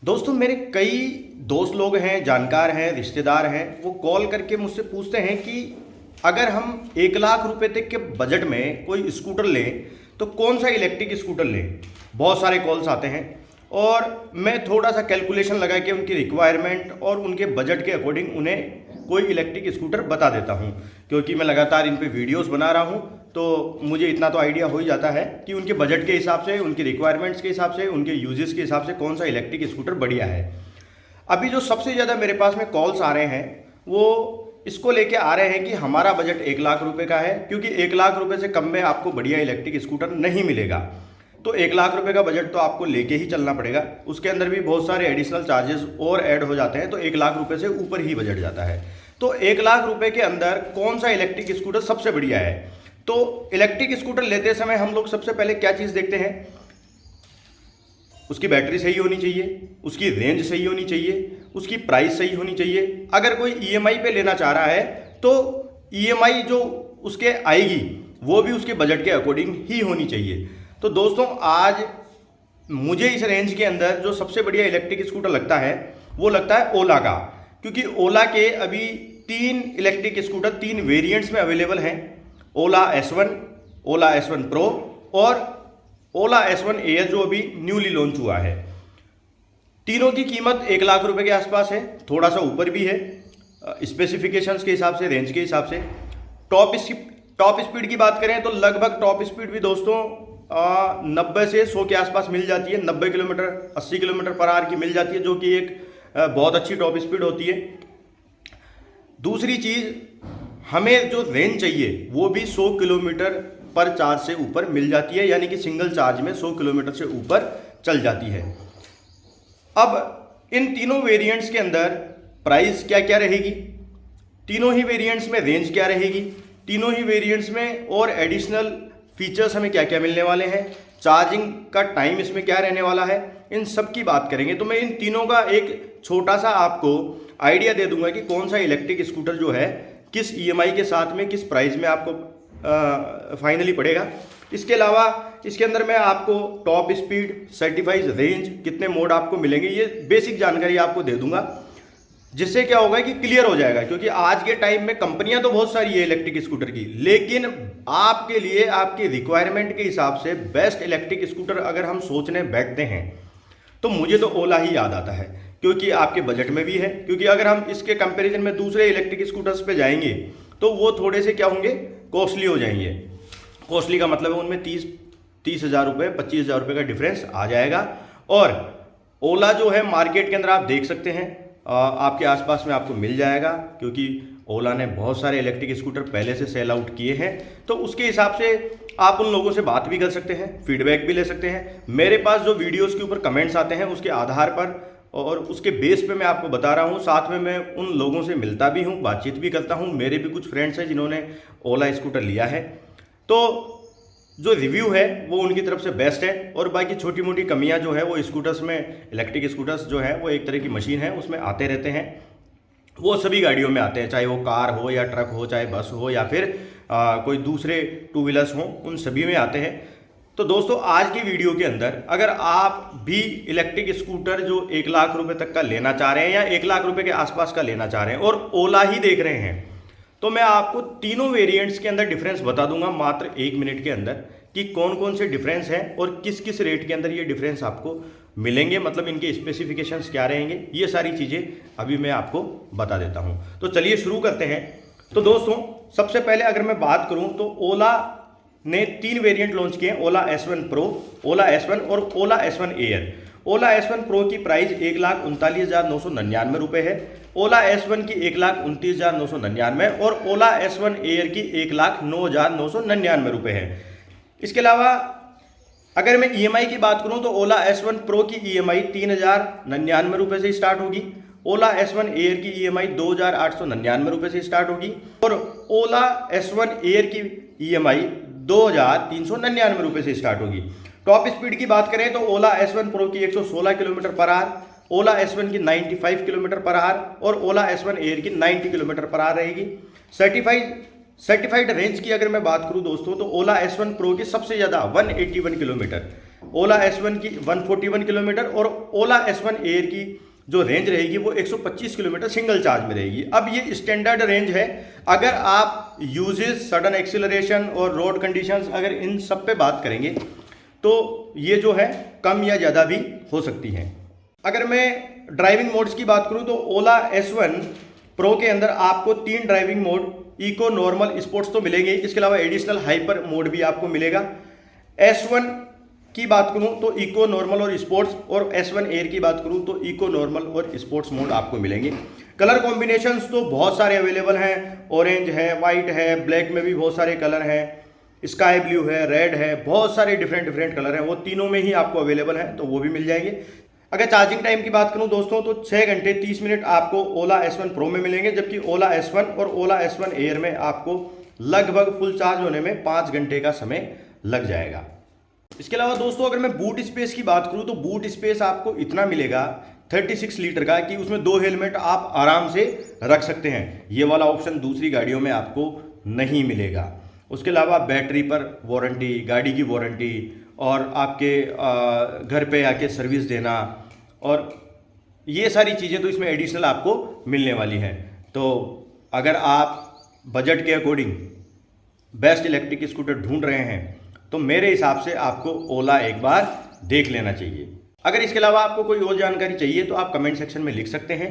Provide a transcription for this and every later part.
दोस्तों मेरे कई दोस्त लोग हैं, जानकार हैं, रिश्तेदार हैं, वो कॉल करके मुझसे पूछते हैं कि अगर हम 1 लाख रुपए तक के बजट में कोई स्कूटर लें तो कौन सा इलेक्ट्रिक स्कूटर लें। बहुत सारे कॉल्स आते हैं और मैं थोड़ा सा कैलकुलेशन लगा के उनकी रिक्वायरमेंट और उनके बजट के अकॉर्डिंग उन्हें कोई इलेक्ट्रिक स्कूटर बता देता हूं। क्योंकि मैं लगातार इन पे वीडियोस बना रहा हूं तो मुझे इतना तो आइडिया हो ही जाता है कि उनके बजट के हिसाब से, उनकी रिक्वायरमेंट्स के हिसाब से, उनके यूजेस के हिसाब से कौन सा इलेक्ट्रिक स्कूटर बढ़िया है। अभी जो सबसे ज़्यादा मेरे पास में कॉल्स आ रहे हैं वो इसको लेके आ रहे हैं कि हमारा बजट 1 लाख रुपए का है, क्योंकि 1 लाख रुपए से कम में आपको बढ़िया इलेक्ट्रिक स्कूटर नहीं मिलेगा। तो 1 लाख रुपए का बजट तो आपको लेके ही चलना पड़ेगा। उसके अंदर भी बहुत सारे एडिशनल चार्जेस और ऐड हो जाते हैं, तो 1 लाख रुपए से ऊपर ही बजट जाता है। तो 1 लाख रुपए के अंदर कौन सा इलेक्ट्रिक स्कूटर सबसे बढ़िया है। तो इलेक्ट्रिक स्कूटर लेते समय हम लोग सबसे पहले क्या चीज़ देखते हैं, उसकी बैटरी सही होनी चाहिए, उसकी रेंज सही होनी चाहिए, उसकी प्राइस सही होनी चाहिए। अगर कोई ईएमआई पे लेना चाह रहा है तो ईएमआई जो उसके आएगी वो भी उसके बजट के अकॉर्डिंग ही होनी चाहिए। तो दोस्तों आज मुझे इस रेंज के अंदर जो सबसे बढ़िया इलेक्ट्रिक स्कूटर लगता है वो लगता है ओला का, क्योंकि ओला के अभी 3 इलेक्ट्रिक स्कूटर 3 वेरिएंट्स में अवेलेबल हैं। ओला S1, ओला S1 प्रो और ओला S1 एयर जो अभी न्यूली लॉन्च हुआ है। तीनों की कीमत 1 लाख रुपए के आसपास है, थोड़ा सा ऊपर भी है स्पेसिफिकेशंस के हिसाब से, रेंज के हिसाब से। टॉप स्पीड की बात करें तो लगभग टॉप स्पीड भी दोस्तों 90 से 100 के आसपास मिल जाती है। 90 किलोमीटर 80 किलोमीटर पर आवर की मिल जाती है, जो कि एक बहुत अच्छी टॉप स्पीड होती है। दूसरी चीज़, हमें जो रेंज चाहिए वो भी 100 किलोमीटर पर चार्ज से ऊपर मिल जाती है, यानी कि सिंगल चार्ज में 100 किलोमीटर से ऊपर चल जाती है। अब इन तीनों वेरिएंट्स के अंदर प्राइस क्या क्या रहेगी, तीनों ही वेरिएंट्स में रेंज क्या रहेगी, तीनों ही वेरिएंट्स में और एडिशनल फीचर्स हमें क्या क्या मिलने वाले हैं, चार्जिंग का टाइम इसमें क्या रहने वाला है, इन सब की बात करेंगे। तो मैं इन तीनों का एक छोटा सा आपको आइडिया दे दूंगा कि कौन सा इलेक्ट्रिक स्कूटर जो है किस ईएमआई के साथ में किस प्राइस में आपको फाइनली पड़ेगा। इसके अलावा इसके अंदर मैं आपको टॉप स्पीड, सर्टिफाइड रेंज, कितने मोड आपको मिलेंगे, ये बेसिक जानकारी आपको दे दूंगा, जिससे क्या होगा कि क्लियर हो जाएगा। क्योंकि आज के टाइम में कंपनियां तो बहुत सारी है इलेक्ट्रिक स्कूटर की, लेकिन आपके लिए आपकी रिक्वायरमेंट के हिसाब से बेस्ट इलेक्ट्रिक स्कूटर अगर हम सोचने बैठते हैं तो मुझे तो ओला ही याद आता है, क्योंकि आपके बजट में भी है। क्योंकि अगर हम इसके कंपैरिजन में दूसरे इलेक्ट्रिक स्कूटर्स पे जाएंगे तो वो थोड़े से क्या होंगे, कॉस्टली हो जाएंगे। कॉस्टली का मतलब है उनमें 30 हज़ार रुपये, 25 हज़ार रुपये का डिफरेंस आ जाएगा। और ओला जो है मार्केट के अंदर आप देख सकते हैं आपके आसपास में आपको मिल जाएगा, क्योंकि ओला ने बहुत सारे इलेक्ट्रिक स्कूटर पहले से सेल आउट किए हैं। तो उसके हिसाब से आप उन लोगों से बात भी कर सकते हैं, फीडबैक भी ले सकते हैं। मेरे पास जो वीडियोस के ऊपर कमेंट्स आते हैं उसके आधार पर और उसके बेस पे मैं आपको बता रहा हूँ। साथ में मैं उन लोगों से मिलता भी हूँ, बातचीत भी करता हूँ। मेरे भी कुछ फ्रेंड्स हैं जिन्होंने ओला स्कूटर लिया है, तो जो रिव्यू है वो उनकी तरफ से बेस्ट है। और बाकी छोटी मोटी कमियां जो है वो स्कूटर्स में, इलेक्ट्रिक स्कूटर्स जो है वो एक तरह की मशीन है, उसमें आते रहते हैं। वो सभी गाड़ियों में आते हैं, चाहे वो कार हो या ट्रक हो, चाहे बस हो या फिर कोई दूसरे 2 व्हीलर्स हों, उन सभी में आते हैं। तो दोस्तों आज की वीडियो के अंदर अगर आप भी इलेक्ट्रिक स्कूटर जो 1 लाख रुपए तक का लेना चाह रहे हैं या 1 लाख रुपए के आसपास का लेना चाह रहे हैं और ओला ही देख रहे हैं, तो मैं आपको तीनों वेरिएंट्स के अंदर डिफरेंस बता दूंगा मात्र 1 मिनट के अंदर कि कौन कौन से डिफरेंस हैं और किस किस रेट के अंदर ये डिफरेंस आपको मिलेंगे, मतलब इनके स्पेसिफिकेशंस क्या रहेंगे। ये सारी चीज़ें अभी मैं आपको बता देता हूं। तो चलिए शुरू करते हैं। तो दोस्तों सबसे पहले अगर मैं बात करूं तो ओला ने 3 वेरिएंट लॉन्च किए हैं, ओला S1 प्रो, ओला S1 और ओला S1 एयर। ओला S1 प्रो की प्राइस 1,39,999 रुपये है, ओला S1 की 1,29,999 और ओला S1 एयर की 1,09,999 रुपये है। इसके अलावा अगर मैं ईएमआई की बात करूं तो ओला S1 प्रो की ईएमआई 3,099 रुपये से स्टार्ट होगी, ओला S1 एयर की ईएमआई 2,899 रुपये से स्टार्ट होगी और ओला S1 एयर की ईएमआई 2,399 रुपये से स्टार्ट होगी। टॉप स्पीड की बात करें तो ओला S1 प्रो की 116 किलोमीटर पर आवर, ओला S1 की 95 किलोमीटर पर आवर और ओला S1 एयर की 90 किलोमीटर पर आवर रहेगी। सर्टिफाइड रेंज की अगर मैं बात करूं दोस्तों तो ओला S1 प्रो की सबसे ज़्यादा 181 किलोमीटर, ओला S1 की 141 किलोमीटर और ओला S1 एयर की जो रेंज रहेगी वो 125 किलोमीटर सिंगल चार्ज में रहेगी। अब ये स्टैंडर्ड रेंज है। अगर आप यूजेस, सडन एक्सीलरेशन और रोड कंडीशंस अगर इन सब पे बात करेंगे तो ये जो है कम या ज़्यादा भी हो सकती हैं। अगर मैं ड्राइविंग मोड्स की बात करूं तो ओला S1 प्रो के अंदर आपको 3 driving mode, eco, normal, sports तो मिलेंगे ही। इसके अलावा एडिशनल हाइपर मोड भी आपको मिलेगा। S1 की बात करूं तो इको, नॉर्मल और स्पोर्ट्स, और S1 एयर की बात करूं तो इको, नॉर्मल और स्पोर्ट्स मोड आपको मिलेंगे। कलर कॉम्बिनेशंस तो बहुत सारे अवेलेबल हैं। ऑरेंज है, वाइट है, ब्लैक में भी बहुत सारे कलर हैं, स्काई ब्लू है, रेड है, बहुत सारे डिफरेंट कलर हैं। वो तीनों में ही आपको अवेलेबल हैं, तो वो भी मिल जाएंगे। अगर चार्जिंग टाइम की बात करूं दोस्तों तो 6 घंटे 30 मिनट आपको ओला S1 प्रो में मिलेंगे, जबकि ओला S1 और ओला S1 एयर में आपको लगभग फुल चार्ज होने में 5 घंटे का समय लग जाएगा। इसके अलावा दोस्तों अगर मैं बूट स्पेस की बात करूं तो बूट स्पेस आपको इतना मिलेगा 36 लीटर का कि उसमें 2 हेलमेट आप आराम से रख सकते हैं। ये वाला ऑप्शन दूसरी गाड़ियों में आपको नहीं मिलेगा। उसके अलावा बैटरी पर वारंटी, गाड़ी की वारंटी और आपके घर पे आके सर्विस देना, और ये सारी चीज़ें तो इसमें एडिशनल आपको मिलने वाली हैं। तो अगर आप बजट के अकॉर्डिंग बेस्ट इलेक्ट्रिक स्कूटर ढूंढ रहे हैं तो मेरे हिसाब से आपको ओला एक बार देख लेना चाहिए। अगर इसके अलावा आपको कोई और जानकारी चाहिए तो आप कमेंट सेक्शन में लिख सकते हैं।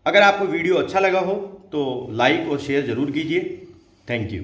अगर आपको वीडियो अच्छा लगा हो तो लाइक और शेयर ज़रूर कीजिए। Thank you.